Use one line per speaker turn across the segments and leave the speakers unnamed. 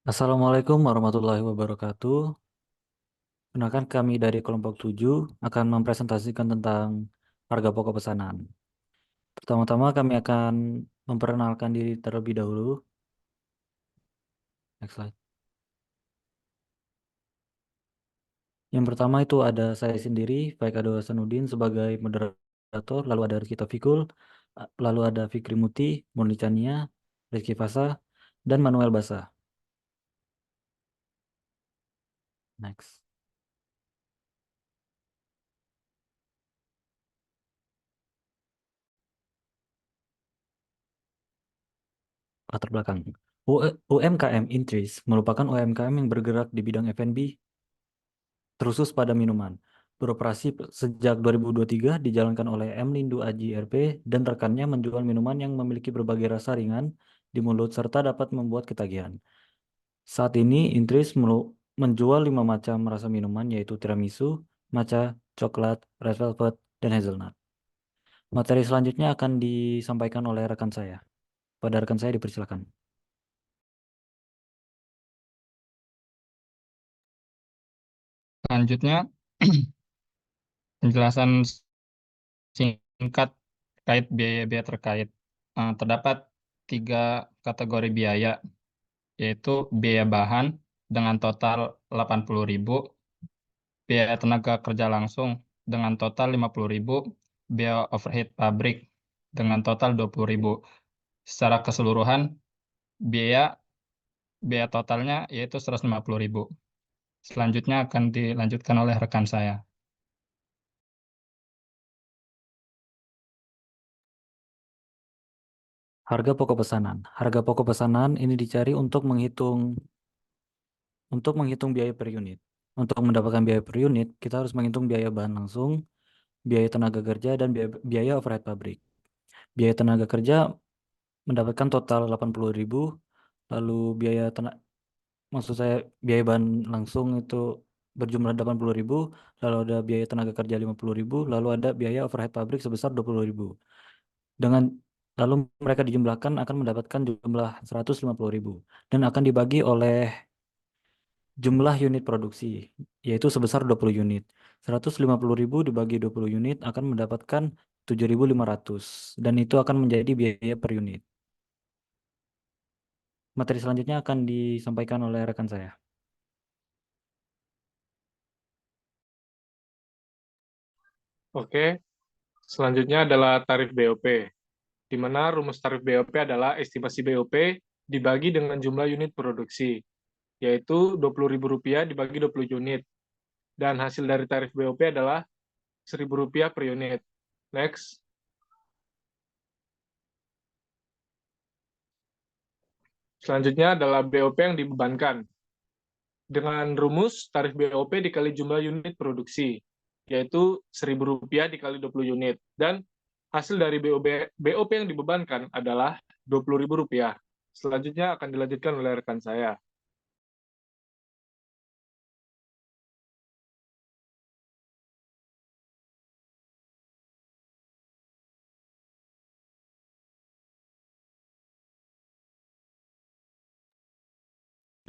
Assalamualaikum warahmatullahi wabarakatuh. Kenalkan kami dari kelompok 7 akan mempresentasikan tentang harga pokok pesanan. Pertama-tama kami akan memperkenalkan diri terlebih dahulu. Next slide. Yang pertama itu ada saya sendiri, Faik Ado Hasanuddin sebagai moderator, lalu ada Rizky Taufikul, lalu ada Fikri Muti, Murni Chania, Rizky Fasa, dan Manuel Basa. Next. Latar belakang. UMKM Intris merupakan UMKM yang bergerak di bidang F&B terkhusus pada minuman. Beroperasi sejak 2023 dijalankan oleh M. Lindu Aji RP dan rekannya menjual minuman yang memiliki berbagai rasa ringan di mulut serta dapat membuat ketagihan. Saat ini Intris menjual 5 macam rasa minuman yaitu tiramisu, matcha, coklat, red velvet, dan hazelnut. Materi selanjutnya akan disampaikan oleh rekan saya. Pada rekan saya dipersilakan.
Selanjutnya, penjelasan singkat terkait biaya-biaya terkait. Terdapat tiga kategori biaya, yaitu biaya bahan dengan total 80.000, biaya tenaga kerja langsung dengan total 50.000, biaya overhead pabrik dengan total 20.000. Secara keseluruhan, biaya biaya totalnya yaitu 150.000. Selanjutnya akan dilanjutkan oleh rekan saya.
Harga pokok pesanan. Harga pokok pesanan ini dicari untuk menghitung biaya per unit. Untuk mendapatkan biaya per unit, kita harus menghitung biaya bahan langsung, biaya tenaga kerja, dan biaya overhead pabrik. Biaya tenaga kerja mendapatkan total 80.000, lalu maksud saya biaya bahan langsung itu berjumlah 80.000, lalu ada biaya tenaga kerja 50.000, lalu ada biaya overhead pabrik sebesar 20.000. Dengan lalu mereka dijumlahkan akan mendapatkan jumlah 150.000 dan akan dibagi oleh jumlah unit produksi, yaitu sebesar 20 unit. 150.000 dibagi 20 unit akan mendapatkan 7.500 dan itu akan menjadi biaya per unit. Materi selanjutnya akan disampaikan oleh rekan saya.
Oke, selanjutnya adalah tarif BOP, di mana rumus tarif BOP adalah estimasi BOP dibagi dengan jumlah unit produksi, yaitu Rp20.000 dibagi 20 unit, dan hasil dari tarif BOP adalah Rp1.000 per unit. Next. Selanjutnya adalah BOP yang dibebankan. Dengan rumus tarif BOP dikali jumlah unit produksi, yaitu Rp1.000 dikali 20 unit. Dan hasil dari BOP yang dibebankan adalah Rp20.000. Selanjutnya akan dilanjutkan oleh rekan saya.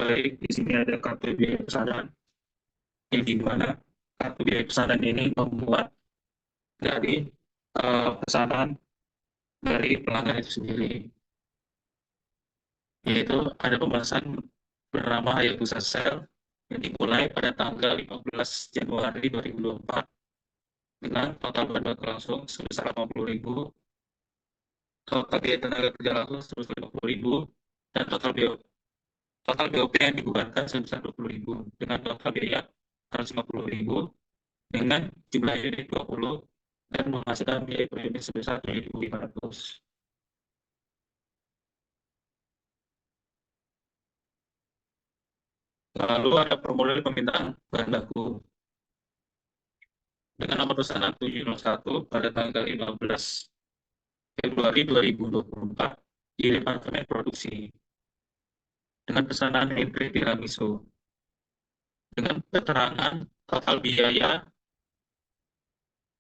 Baik, di sini ada kartu biaya pesanan, yang di mana kartu biaya pesanan ini membuat dari pesanan dari pelanggan itu sendiri, yaitu ada pembahasan bernama Hayabusa Sale yang dimulai pada tanggal 15 Januari 2024 dengan total bahan baku langsung sebesar 80.000, total biaya tenaga kerja langsung sebesar 50.000, dan total BOP yang dibebankan sebesar 20.000 dengan total biaya 150.000 dengan jumlah unit 20 dan menghasilkan biaya per unit sebesar 7.500. Lalu ada formulir permintaan bahan baku dengan nomor pesanan 701 pada tanggal 15 Februari 2024 di Departemen Produksi dengan pesanan Henry Tiramisu dengan keterangan total biaya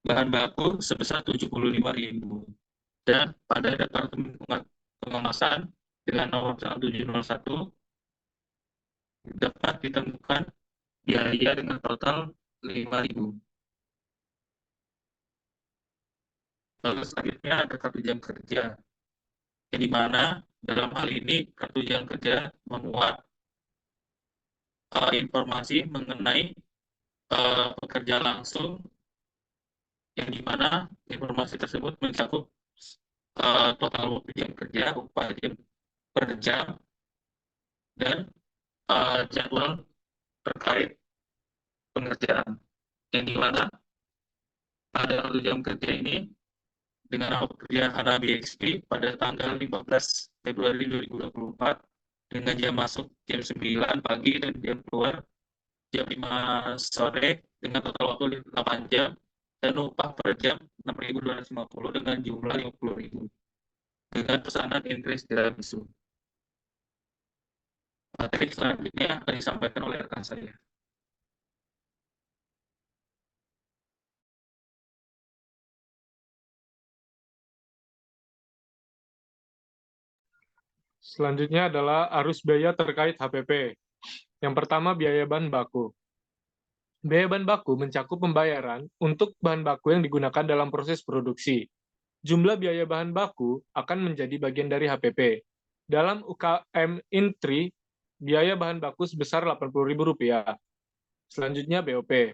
bahan baku sebesar 75.000 dan pada Departemen Pengemasan dengan nomor 701 dapat ditemukan biaya dengan total 5.000. Lalu selanjutnya ada kartu jam kerja, yang dimana dalam hal ini kartu jam kerja memuat informasi mengenai pekerja langsung, yang dimana informasi tersebut mencakup total waktu jam kerja, upah jam per jam, dan jadwal terkait pengerjaan, yang dimana ada kartu jam kerja ini dengan awal kerja Hana BXP pada tanggal 15 Februari 2024 dengan jam masuk jam 9 pagi dan jam keluar jam 5 sore dengan total waktu 8 jam dan upah per jam 6.250 dengan jumlah 50.000 dengan pesanan Inggris tiramisu. Materi selanjutnya akan disampaikan oleh rekan saya.
Selanjutnya adalah arus biaya terkait HPP. Yang pertama, biaya bahan baku. Biaya bahan baku mencakup pembayaran untuk bahan baku yang digunakan dalam proses produksi. Jumlah biaya bahan baku akan menjadi bagian dari HPP. Dalam UKM Intri, biaya bahan baku sebesar Rp80.000. Selanjutnya BOP.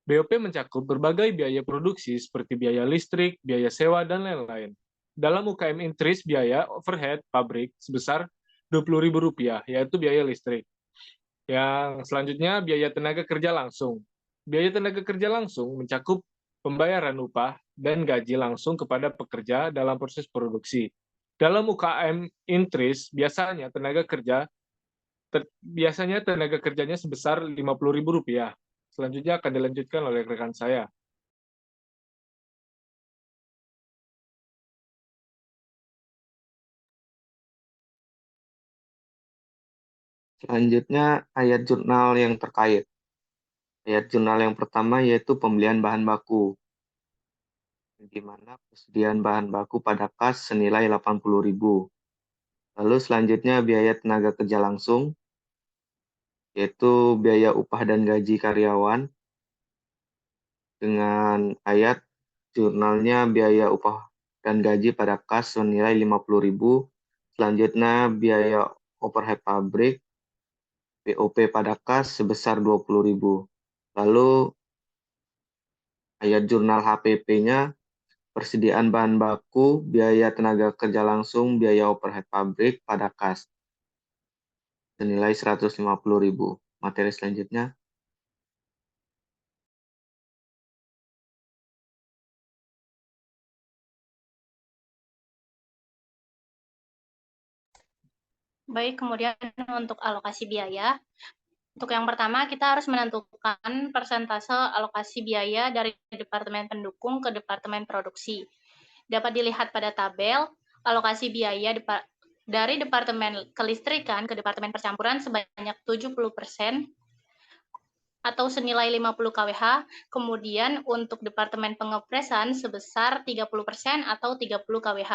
BOP mencakup berbagai biaya produksi seperti biaya listrik, biaya sewa, dan lain-lain. Dalam UKM Intris, biaya overhead pabrik sebesar Rp20.000, yaitu biaya listrik. Yang selanjutnya, biaya tenaga kerja langsung. Biaya tenaga kerja langsung mencakup pembayaran upah dan gaji langsung kepada pekerja dalam proses produksi. Dalam UKM Intris, biasanya tenaga kerjanya sebesar Rp50.000. Selanjutnya akan dilanjutkan oleh rekan saya.
Selanjutnya, ayat jurnal yang terkait. Ayat jurnal yang pertama yaitu pembelian bahan baku, di mana persediaan bahan baku pada kas senilai 80.000. Lalu selanjutnya biaya tenaga kerja langsung, yaitu biaya upah dan gaji karyawan, dengan ayat jurnalnya biaya upah dan gaji pada kas senilai 50.000. Selanjutnya biaya overhead pabrik, BOP pada kas sebesar 20.000. Lalu ayat jurnal HPP-nya persediaan bahan baku, biaya tenaga kerja langsung, biaya overhead pabrik pada kas senilai 150.000. Materi selanjutnya.
Baik, kemudian untuk alokasi biaya. Untuk yang pertama, kita harus menentukan persentase alokasi biaya dari Departemen Pendukung ke Departemen Produksi. Dapat dilihat pada tabel, alokasi biaya dari Departemen Kelistrikan ke Departemen Percampuran sebanyak 70% atau senilai 50 kWh, kemudian untuk Departemen Pengepresan sebesar 30% atau 30 kWh.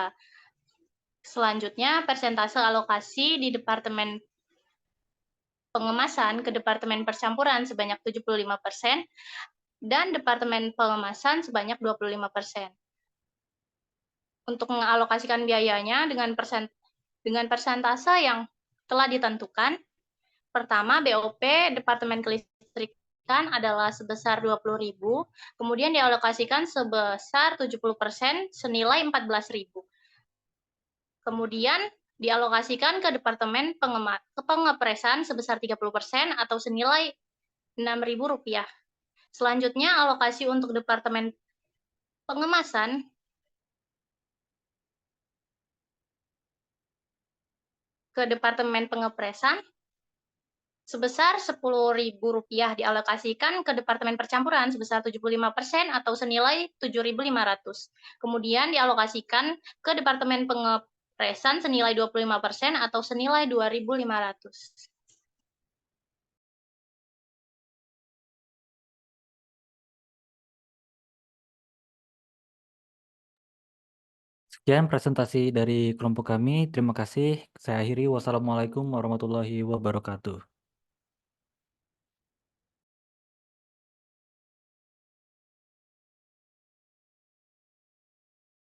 Selanjutnya, persentase alokasi di Departemen Pengemasan ke Departemen Percampuran sebanyak 75% dan Departemen Pengemasan sebanyak 25%. Untuk mengalokasikan biayanya dengan persentase yang telah ditentukan, pertama BOP Departemen Kelistrikan adalah sebesar 20.000, kemudian dialokasikan sebesar 70% senilai 14.000. Kemudian dialokasikan ke Departemen Pengepresan sebesar 30% atau senilai Rp6.000. Selanjutnya, alokasi untuk Departemen Pengemasan ke Departemen Pengepresan sebesar Rp10.000 dialokasikan ke Departemen Percampuran sebesar 75% atau senilai Rp7.500. Kemudian dialokasikan ke Departemen Pengepresan senilai 25% atau senilai Rp2.500.
Sekian presentasi dari kelompok kami. Terima kasih. Saya akhiri. Wassalamualaikum warahmatullahi wabarakatuh.